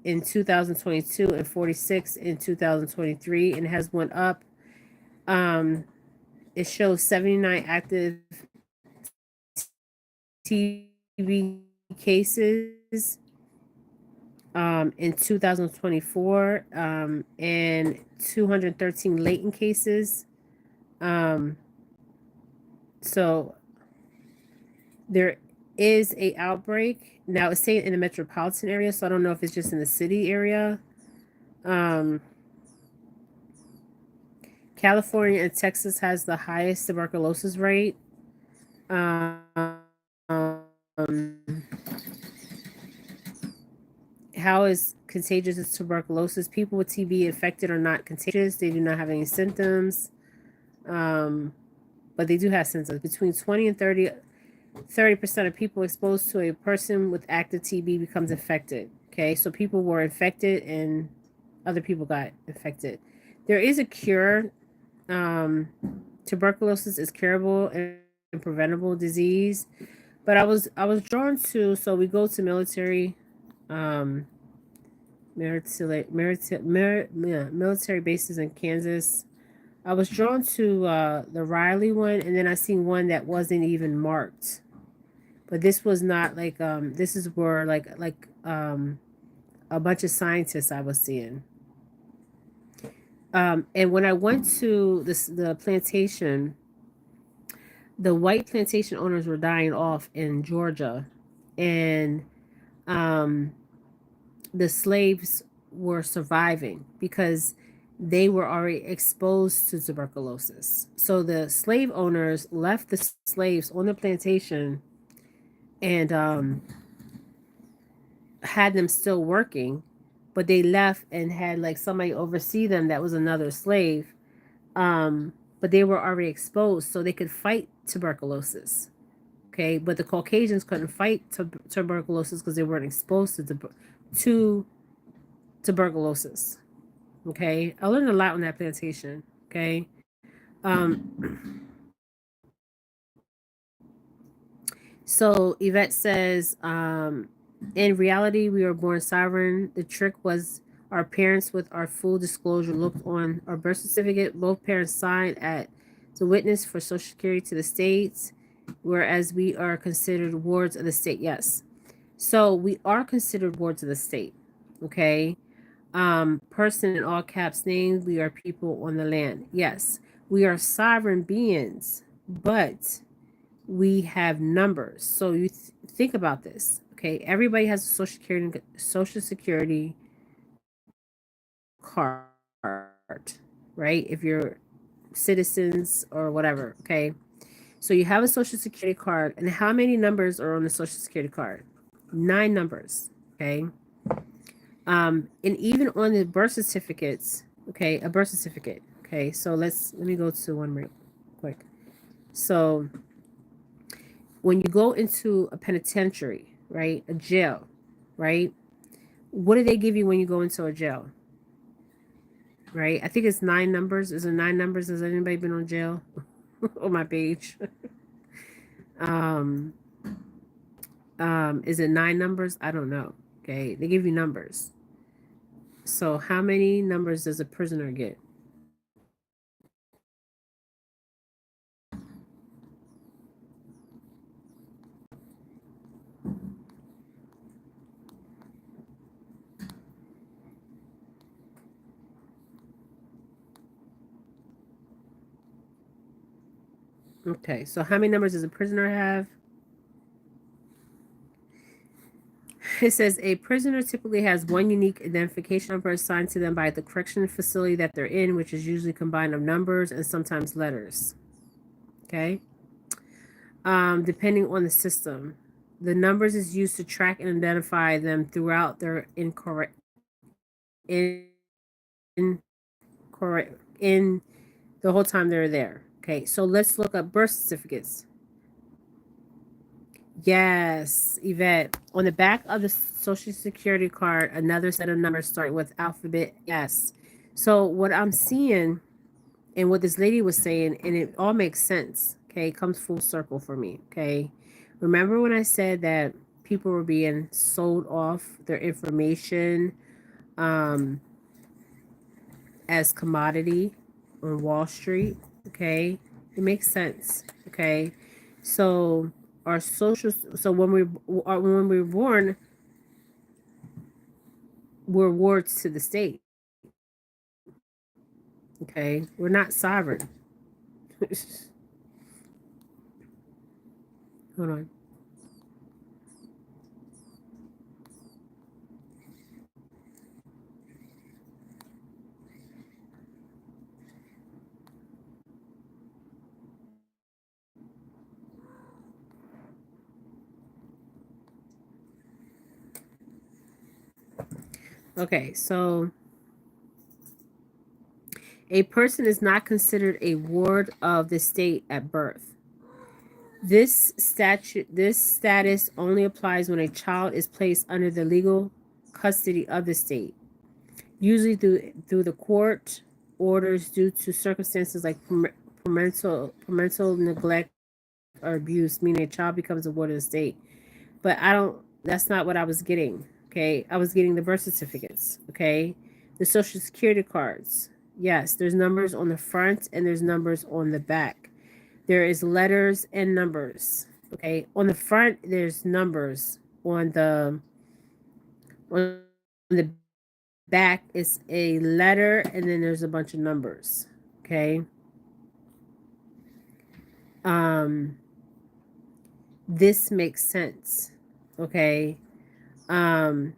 2022 and 46 in 2023, and has went up. Um, it shows 79 active TB cases in 2024 and 213 latent cases. So there is a outbreak now. It's saying in the metropolitan area, so I don't know if it's just in the city area. California and Texas has the highest tuberculosis rate. How is contagious is tuberculosis? People with TB infected are not contagious. They do not have any symptoms, but they do have symptoms. Between 20 and 30% of people exposed to a person with active TB becomes infected. Okay, so people were infected and other people got infected. There is a cure. Tuberculosis is curable and preventable disease, but I was drawn to. So we go to military bases in Kansas. I was drawn to the Riley one, and then I seen one that wasn't even marked. But this was not like this is where a bunch of scientists I was seeing. And when I went to the plantation, the white plantation owners were dying off in Georgia, and the slaves were surviving because they were already exposed to tuberculosis. So the slave owners left the slaves on the plantation and had them still working, but they left and had like somebody oversee them that was another slave. But they were already exposed, so they could fight tuberculosis. Okay, but the Caucasians couldn't fight tuberculosis because they weren't exposed to tuberculosis. Okay, I learned a lot on that plantation. Okay, so Yvette says, in reality, we were born sovereign. The trick was our parents, with our full disclosure, looked on our birth certificate. Both parents signed at the witness for Social Security to the states, whereas we are considered wards of the state. Yes. So we are considered wards of the state. Okay. Person in all caps names, we are people on the land. Yes. We are sovereign beings, but we have numbers. So you think about this. Okay. Everybody has a social security card, right? If you're citizens or whatever. Okay. So you have a social security card, and how many numbers are on the social security card? 9 numbers. Okay. And even on the birth certificates, okay, a birth certificate. Okay, so let me go to one real quick. So when you go into a penitentiary, right, a jail, right, what do they give you when you go into a jail? Right, I think it's 9 numbers. Is it 9 numbers? Has anybody been on jail on my page? um, is it 9 numbers? I don't know. Okay, they give you numbers. So how many numbers does a prisoner get? Okay, so how many numbers does a prisoner have? It says a prisoner typically has one unique identification number assigned to them by the correction facility that they're in, which is usually combined of numbers and sometimes letters. Okay. Depending on the system, the numbers is used to track and identify them throughout their in the whole time they're there. Okay, so let's look up birth certificates. Yes, Yvette. On the back of the Social Security card, another set of numbers starting with alphabet S. So what I'm seeing And what this lady was saying, and it all makes sense. Okay, it comes full circle for me. Okay, remember when I said that people were being sold off their information um, as commodity on Wall Street? Okay, it makes sense. Okay, so our social, so when we're born, we're wards to the state. Okay, we're not sovereign. Hold on. Okay, so a person is not considered a ward of the state at birth. This status only applies when a child is placed under the legal custody of the state, usually through the court orders due to circumstances like parental neglect or abuse, meaning a child becomes a ward of the state. But I don't. That's not what I was getting. Okay, I was getting the birth certificates. Okay, the social security cards. Yes, there's numbers on the front and there's numbers on the back. There is letters and numbers. Okay, on the front there's numbers. On the back is a letter and then there's a bunch of numbers. Okay. Um, this makes sense. Okay. Um,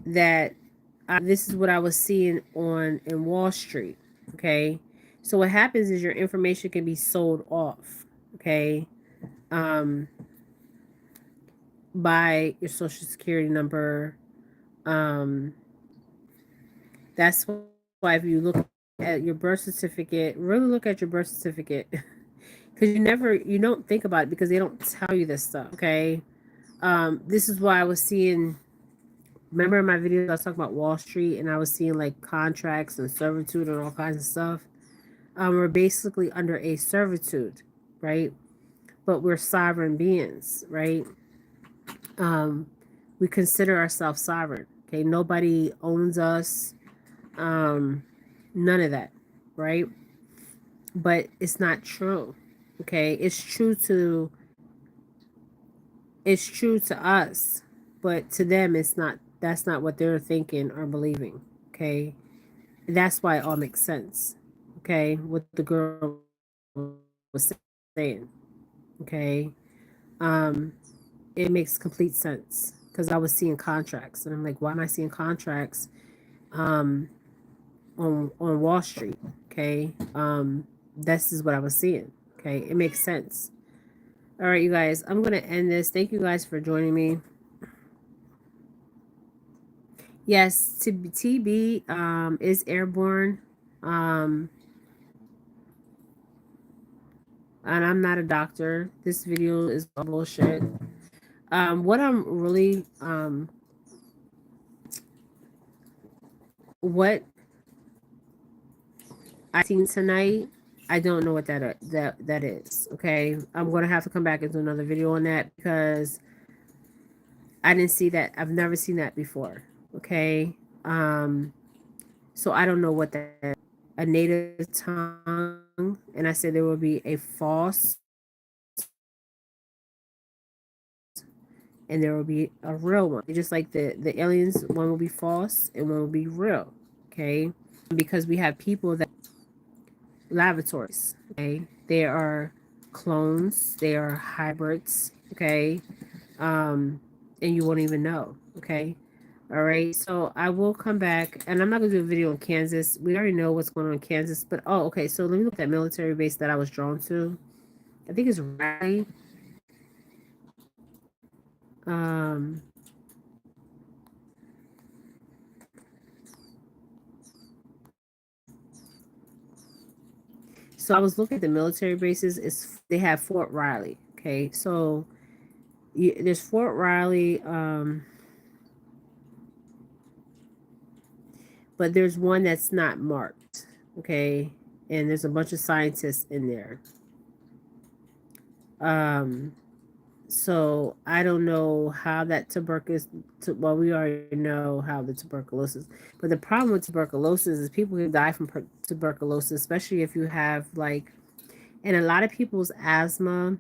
that this is what I was seeing on in Wall Street. Okay, so what happens is your information can be sold off. Okay, um, by your social security number. Um, that's why if you look at your birth certificate, really look at your birth certificate because you don't think about it because they don't tell you this stuff. Okay, this is why I was seeing. Remember in my videos I was talking about Wall Street and I was seeing like contracts and servitude and all kinds of stuff. We're basically under a servitude, right? But we're sovereign beings, right? Um, we consider ourselves sovereign. Okay, nobody owns us. Um, none of that, right? But it's not true. Okay, it's true to us, but to them it's not. That's not what they're thinking or believing. Okay, that's why it all makes sense. Okay, what the girl was saying. Okay, um, it makes complete sense because I was seeing contracts, and I'm like, why am I seeing contracts um, on Wall Street? Okay, this is what I was seeing. Okay, it makes sense. All right, you guys, I'm gonna end this. Thank you guys for joining me. Yes, TB is airborne. Um, and I'm not a doctor. This video is bullshit. What I'm really what I seen tonight, I don't know what that is. Okay, I'm gonna have to come back and do another video on that because I didn't see that. I've never seen that before. Okay, so I don't know what that a native tongue, and I said there will be a false and there will be a real one. Just like the aliens, one will be false and one will be real. Okay, because we have people that laboratories. Okay, they are clones, they are hybrids. Okay, and you won't even know. Okay. All right, so I will come back, and I'm not gonna do a video on Kansas. We already know what's going on in Kansas, but oh, okay. So let me look at that military base that I was drawn to. I think it's Raleigh. Um, so I was looking at the military bases. They have Fort Riley. Okay, so there's Fort Riley. but there's one that's not marked. Okay, and there's a bunch of scientists in there. Um, so I don't know how that tuberculosis. Well, we already know how the tuberculosis. But the problem with tuberculosis is people can die from tuberculosis, especially if you have like, and a lot of people's asthma.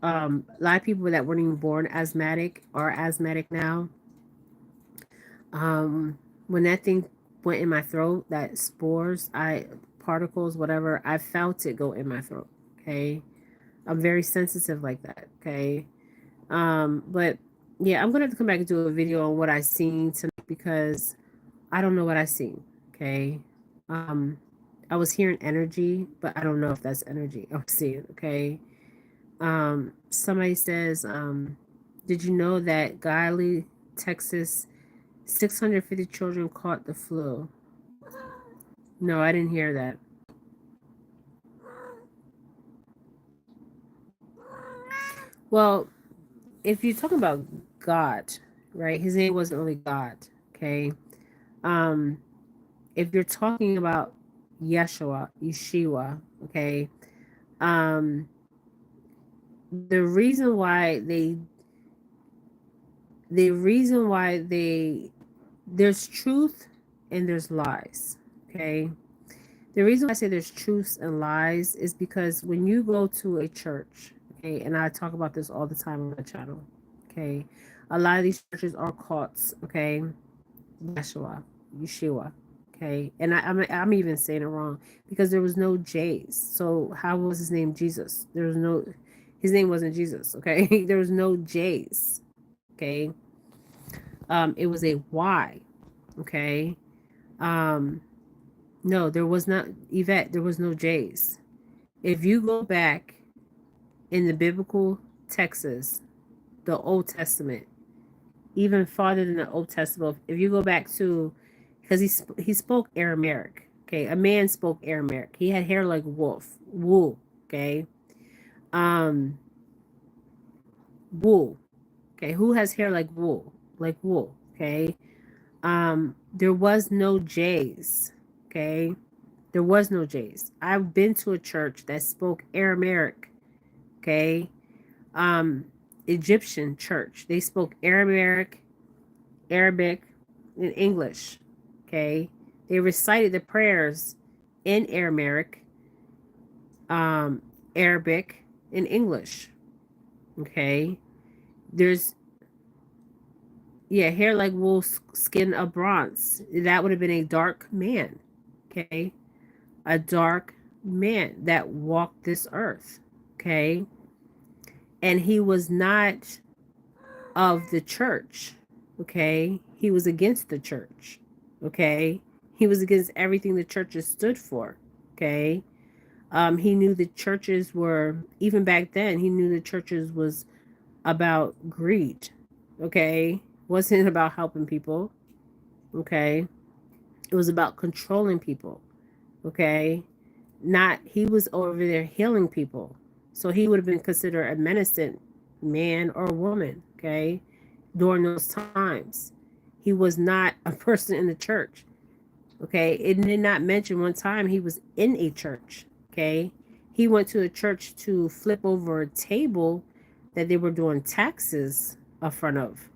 A lot of people that weren't even born asthmatic are asthmatic now. When that thing went in my throat, that spores, particles, whatever, I felt it go in my throat. Okay, I'm very sensitive like that. Okay, but yeah, I'm gonna have to come back and do a video on what I seen tonight because I don't know what I seen. Okay, um, I was hearing energy, but I don't know if that's energy I was seeing. Okay, somebody says, did you know that Guiley, Texas, 650 children caught the flu? No, I didn't hear that. Well, if you're talking about God, right? His name wasn't really God. Okay. Um, if you're talking about Yeshua, okay. Um, the reason why there's truth and there's lies. Okay. The reason why I say there's truths and lies is because when you go to a church, okay, and I talk about this all the time on the channel, okay, a lot of these churches are cults, okay, Yeshua, okay, and I'm even saying it wrong because there was no J's. So how was his name Jesus? There was no, his name wasn't Jesus, okay. There was no J's, okay. It was a Y, okay. Um, no, there was not Yvette. There was no J's. If you go back in the biblical texts, the Old Testament, even farther than the Old Testament, if you go back to, because he spoke Aramaic. Okay, a man spoke Aramaic. He had hair like wool. Okay, um, wool. Okay, who has hair like wool? Like wool. Okay, there was no J's. Okay, there was no J's. I've been to a church that spoke Aramaic. Okay, um, Egyptian church. They spoke Arabic, and English. Okay, they recited the prayers in Aramaic, um, Arabic, and English. Okay, there's yeah, hair like wool, skin of bronze. That would have been a dark man. Okay, a dark man that walked this earth. Okay, and he was not of the church. Okay, he was against the church. Okay, he was against everything the churches stood for. Okay, he knew the churches were, even back then, he knew the churches was about greed. Okay, wasn't about helping people. Okay, it was about controlling people. Okay, not, he was over there healing people, so he would have been considered a menacing man or woman. Okay, during those times, he was not a person in the church. Okay, it did not mention one time he was in a church. Okay, he went to a church to flip over a table that they were doing taxes in front of,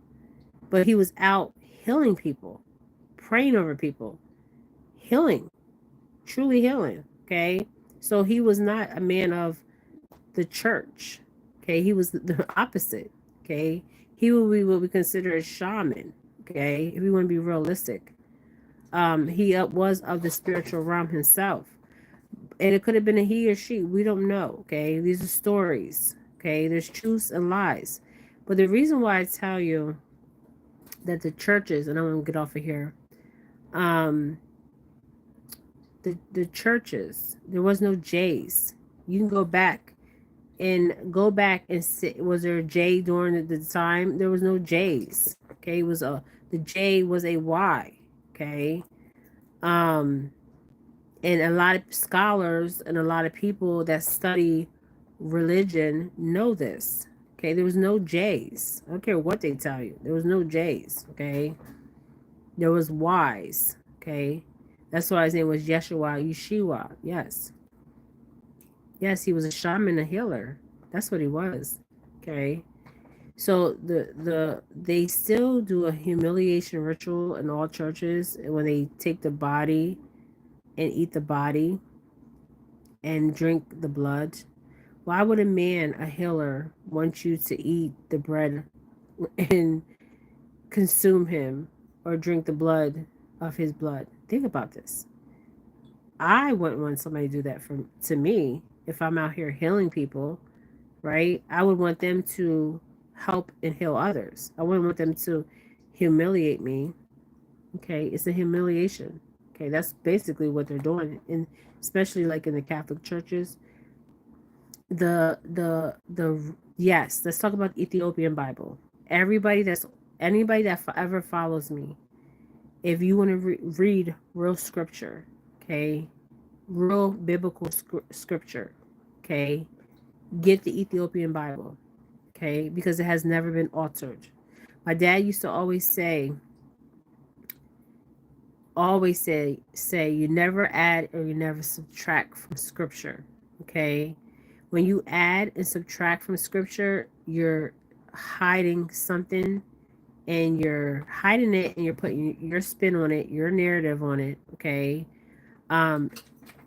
but he was out healing people, praying over people, healing, truly healing. Okay, so he was not a man of the church. Okay, he was the opposite. Okay, he would be what we consider a shaman. Okay, if we want to be realistic, he was of the spiritual realm himself, and it could have been a he or she. We don't know. Okay, these are stories. Okay, there's truths and lies, but the reason why I tell you that the churches, and I'm gonna get off of here, um, the churches, there was no J's. You can go back and see, was there a J during the time? There was no J's. Okay, it was the J was a Y. Okay, um, and a lot of scholars and a lot of people that study religion know this. Okay, there was no J's. I don't care what they tell you. There was no J's. Okay, there was Y's. Okay. That's why his name was Yeshua. Yes. Yes, he was a shaman, a healer. That's what he was. Okay. So they still do a humiliation ritual in all churches when they take the body and eat the body and drink the blood. Why would a man, a healer, want you to eat the bread and consume him or drink the blood of his blood? Think about this. I wouldn't want somebody to do that to me if I'm out here healing people, right? I would want them to help and heal others. I wouldn't want them to humiliate me. Okay, it's a humiliation. Okay, that's basically what they're doing, and especially like in the Catholic churches. The yes, let's talk about the Ethiopian Bible. Anybody that ever follows me, if you want to read real scripture, okay, real biblical scripture, okay, get the Ethiopian Bible, okay, because it has never been altered. My dad used to always say you never add or you never subtract from scripture, okay? When you add and subtract from scripture, you're hiding something, and you're hiding it, and you're putting your spin on it, your narrative on it, okay? And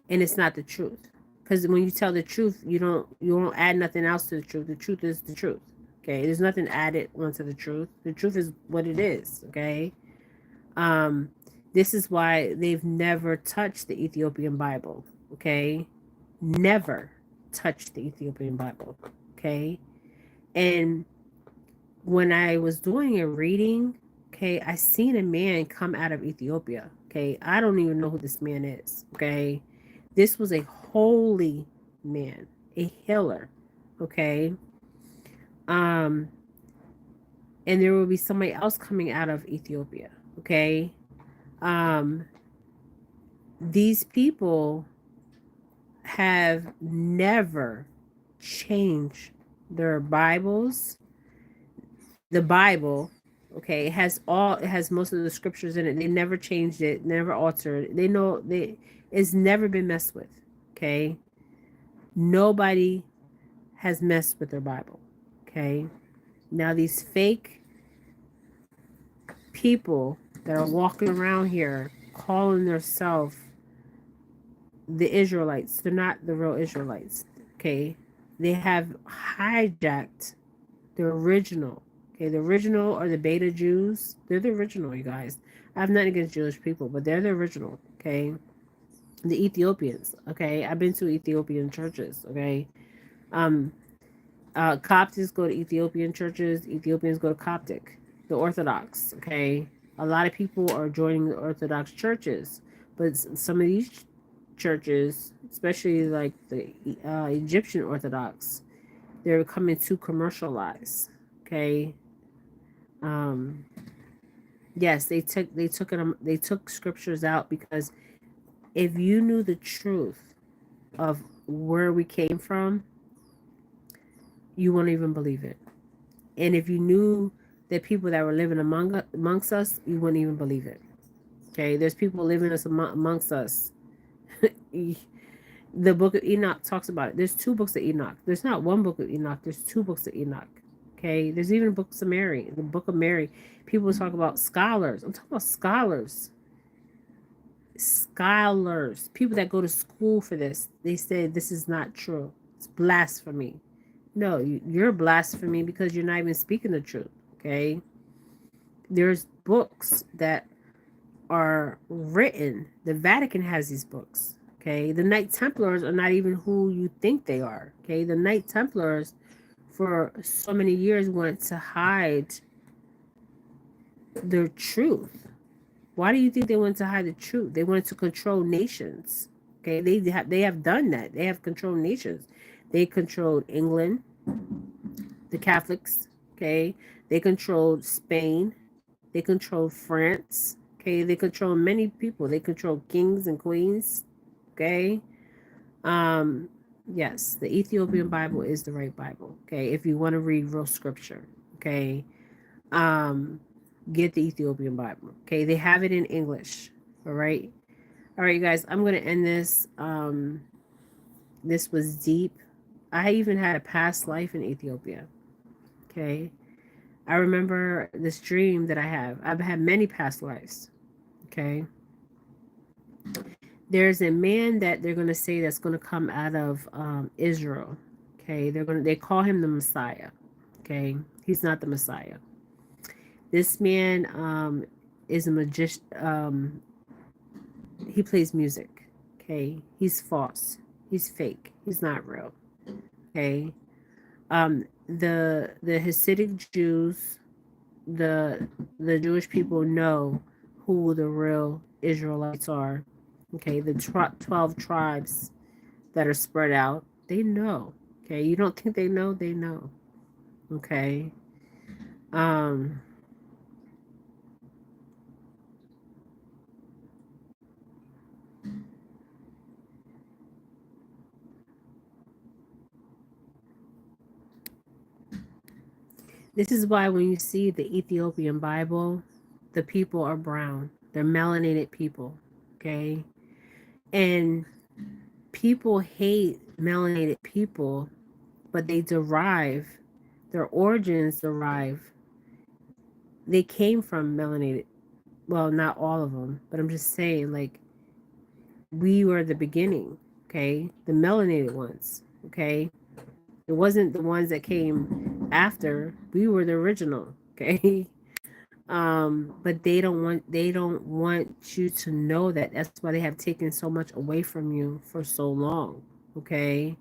it's not the truth. Because when you tell the truth, you don't add nothing else to the truth. The truth is the truth. Okay, there's nothing added onto the truth. The truth is what it is. Okay. Um, this is why they've never touched the Ethiopian Bible. Okay, never touched the Ethiopian Bible. Okay, and when I was doing a reading, okay, I seen a man come out of Ethiopia. Okay, I don't even know who this man is. Okay, this was a holy man, a healer. Okay, um, and there will be somebody else coming out of Ethiopia. Okay, um, these people have never changed their Bibles. The Bible, okay, it has most of the scriptures in it. They never changed it, never altered. They know it's never been messed with. Okay, nobody has messed with their Bible. Okay, now these fake people that are walking around here calling themselves the Israelites, they're not the real Israelites. Okay, they have hijacked the original. Okay, the original are the beta Jews. They're the original, you guys. I have nothing against Jewish people, but they're the original. Okay, the Ethiopians. Okay, I've been to Ethiopian churches. Okay, um, Coptics go to Ethiopian churches. Ethiopians go to Coptic. The Orthodox. Okay, a lot of people are joining the Orthodox churches, but some of these churches, especially like the Egyptian Orthodox, they're becoming too commercialized. Okay. Um, yes, they took scriptures out because if you knew the truth of where we came from, you wouldn't even believe it. And if you knew the people that were living amongst us, you wouldn't even believe it. Okay, there's people living amongst us. The book of Enoch talks about it. There's two books of Enoch. There's not one book of Enoch. There's two books of Enoch. Okay, there's even books of Mary. The book of Mary. People talk about scholars. I'm talking about scholars. Scholars. People that go to school for this. They say this is not true. It's blasphemy. No, you're blasphemy because you're not even speaking the truth. Okay. There's books that are written. The Vatican has these books. Okay, the Knight Templars are not even who you think they are. Okay, the Knight Templars for so many years wanted to hide their truth. Why do you think they wanted to hide the truth? They wanted to control nations. Okay, they have done that. They have controlled nations. They controlled England, the Catholics. Okay, they controlled Spain. They controlled France. Okay, they control many people. They control kings and queens. Okay. Um, yes, the Ethiopian Bible is the right Bible. Okay, if you want to read real scripture. Okay. Um, get the Ethiopian Bible. Okay, they have it in English. All right. All right, you guys, I'm going to end this. This was deep. I even had a past life in Ethiopia. Okay. I remember this dream that I have. I've had many past lives. Okay. There's a man that they're going to say that's going to come out of Israel. Okay. They call him the Messiah. Okay. He's not the Messiah. This man is a magician. He plays music. Okay. He's false. He's fake. He's not real. Okay. The Hasidic Jews, the Jewish people know who the real Israelites are. Okay, the 12 tribes that are spread out, they know. Okay, you don't think they know? They know. Okay. Um this is why when you see the Ethiopian Bible, the people are brown. They're melanated people. Okay? And people hate melanated people, but their origins they came from melanated. Well, not all of them, but I'm just saying, like, we were the beginning, okay? The melanated ones, okay? It wasn't the ones that came after. We were the original, okay? But they don't want you to know that. That's why they have taken so much away from you for so long, okay?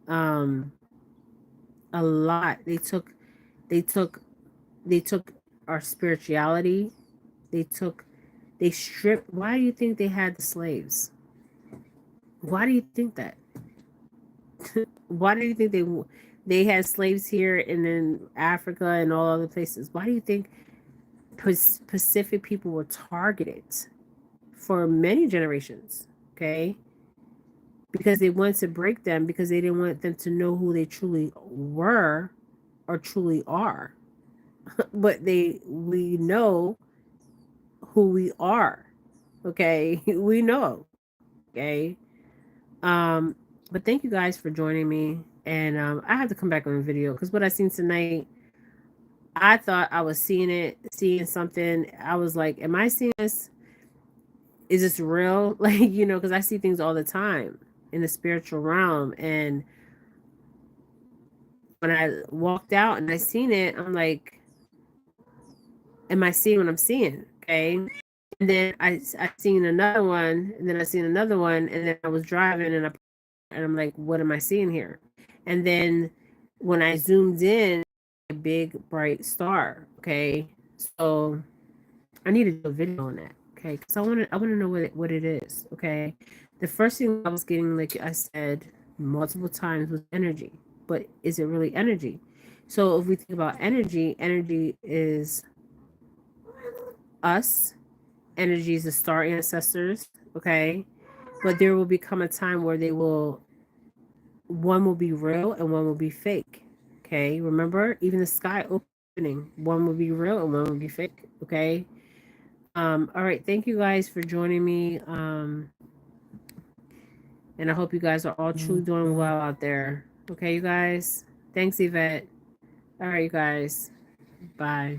Um, a lot. They took they took our spirituality. They took they stripped. Why do you think they had the slaves? Why do you think that? Why do you think they had slaves here and in Africa and all other places? Why do you think Pacific people were targeted for many generations? Okay, because they wanted to break them because they didn't want them to know who they truly were or truly are. But we know who we are. Okay, we know. Okay. Um, but thank you guys for joining me. And I have to come back on the video because what I seen tonight, I thought I was seeing something. I was like, am I seeing this? Is this real? Like, because I see things all the time in the spiritual realm. And when I walked out and I seen it, I'm like, am I seeing what I'm seeing? Okay. And then I seen another one, and then I seen another one, and then I was driving and I'm like, what am I seeing here? And then when I zoomed in, a big bright star. Okay, so I need to do a video on that. Okay, because I want to know what it is. Okay, the first thing I was getting, like I said multiple times, was energy. But is it really energy? So if we think about energy, energy is us. Energy is the star ancestors. Okay, but there will become a time where one will be real and one will be fake. Okay, remember, even the sky opening, one will be real and one will be fake. Okay. All right, thank you guys for joining me. And I hope you guys are all truly doing well out there. Okay, you guys. Thanks, Yvette. All right, you guys. Bye.